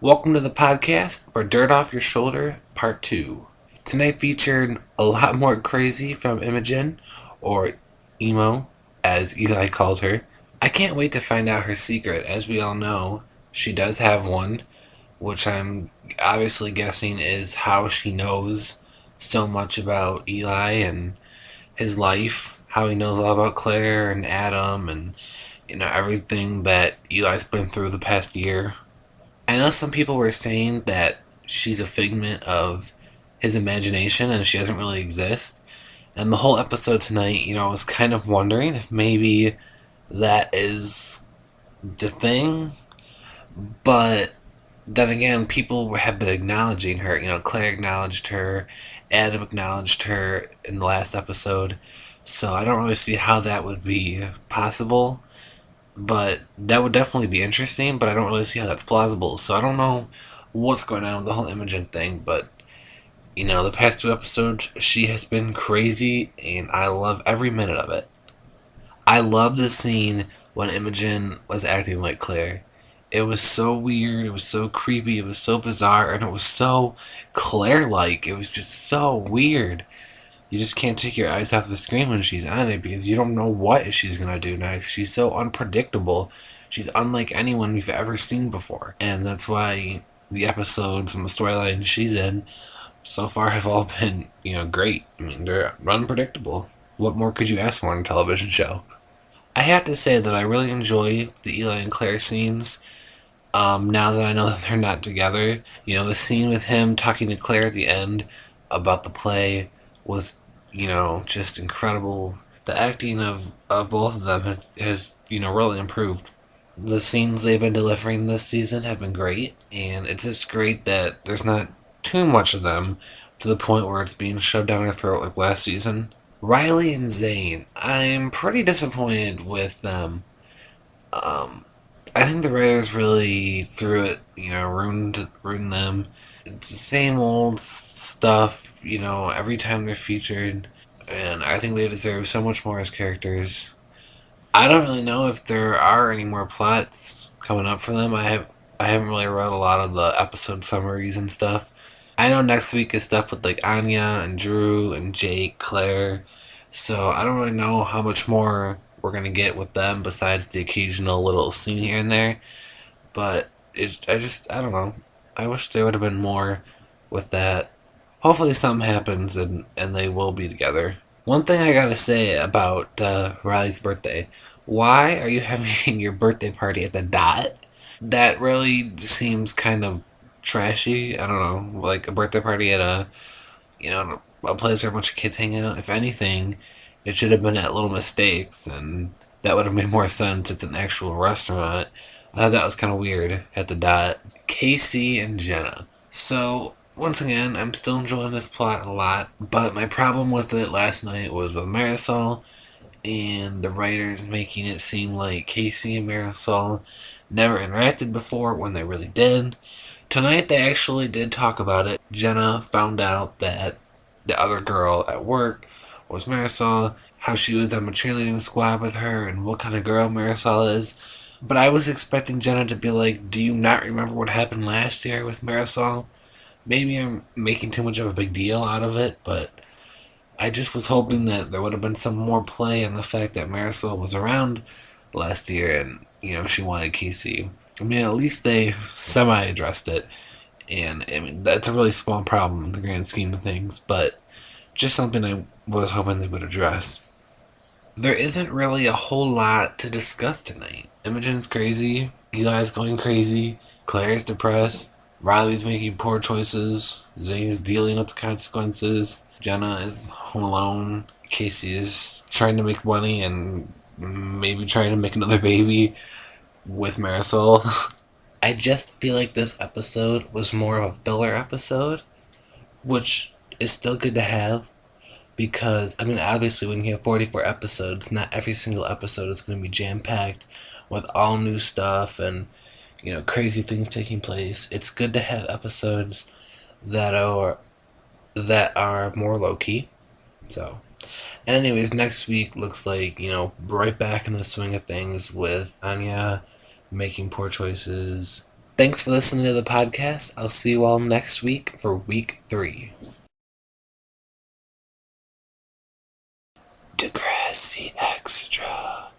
Welcome to the podcast for Dirt Off Your Shoulder, Part 2. Tonight featured a lot more crazy from Imogen, or Emo, as Eli called her. I can't wait to find out her secret. As we all know, she does have one, which I'm obviously guessing is how she knows so much about Eli and his life, how he knows all about Claire and Adam and everything that Eli's been through the past year. I know some people were saying that she's a figment of his imagination and she doesn't really exist. And the whole episode tonight, I was kind of wondering if maybe that is the thing. But then again, people have been acknowledging her. Claire acknowledged her, Adam acknowledged her in the last episode. So I don't really see how that would be possible. But that would definitely be interesting, but I don't really see how that's plausible. So I don't know what's going on with the whole Imogen thing, but the past 2 episodes, she has been crazy, and I love every minute of it. I love the scene when Imogen was acting like Claire. It was so weird, it was so creepy, it was so bizarre, and it was so Claire-like. It was just so weird. You just can't take your eyes off the screen when she's on it because you don't know what she's going to do next. She's so unpredictable. She's unlike anyone we've ever seen before. And that's why the episodes and the storyline she's in so far have all been, great. I mean, they're unpredictable. What more could you ask for in a television show? I have to say that I really enjoy the Eli and Claire scenes. Now that I know that they're not together. The scene with him talking to Claire at the end about the play was, just incredible. The acting of both of them has really improved. The scenes they've been delivering this season have been great, and it's just great that there's not too much of them to the point where it's being shoved down our throat like last season. Riley and Zane, I'm pretty disappointed with them. I think the writers really threw it, ruined them. It's the same old stuff, every time they're featured, and I think they deserve so much more as characters. I don't really know if there are any more plots coming up for them. I haven't really read a lot of the episode summaries and stuff. I know next week is stuff with like Anya and Drew and Jake, Claire, so I don't really know how much more we're gonna get with them besides the occasional little scene here and there. But I don't know. I wish there would have been more with that. Hopefully something happens and they will be together. One thing I gotta say about Riley's birthday. Why are you having your birthday party at the Dot? That really seems kind of trashy. I don't know. Like a birthday party at a place where a bunch of kids hang out. If anything, it should have been at Little Mistakes, and that would have made more sense. It's an actual restaurant. I thought that was kind of weird at the Dot. Casey and Jenna. So, once again, I'm still enjoying this plot a lot, but my problem with it last night was with Marisol and the writers making it seem like Casey and Marisol never interacted before when they really did. Tonight they actually did talk about it. Jenna found out that the other girl at work was Marisol, how she was on a cheerleading squad with her, and what kind of girl Marisol is. But I was expecting Jenna to be like, do you not remember what happened last year with Marisol? Maybe I'm making too much of a big deal out of it, but I just was hoping that there would have been some more play on the fact that Marisol was around last year and, she wanted Casey. I mean, at least they semi-addressed it, and I mean, that's a really small problem in the grand scheme of things, but just something I was hoping they would address. There isn't really a whole lot to discuss tonight. Imogen's crazy, Eli's going crazy, Claire's depressed, Riley's making poor choices, Zane's dealing with the consequences, Jenna is home alone, Casey is trying to make money and maybe trying to make another baby with Marisol. I just feel like this episode was more of a filler episode, which is still good to have. Because, I mean, obviously when you have 44 episodes, not every single episode is going to be jam-packed with all new stuff and, crazy things taking place. It's good to have episodes that are more low-key. So, and anyways, next week looks like, right back in the swing of things with Anya making poor choices. Thanks for listening to the podcast. I'll see you all next week for week 3. Degrassi Extra.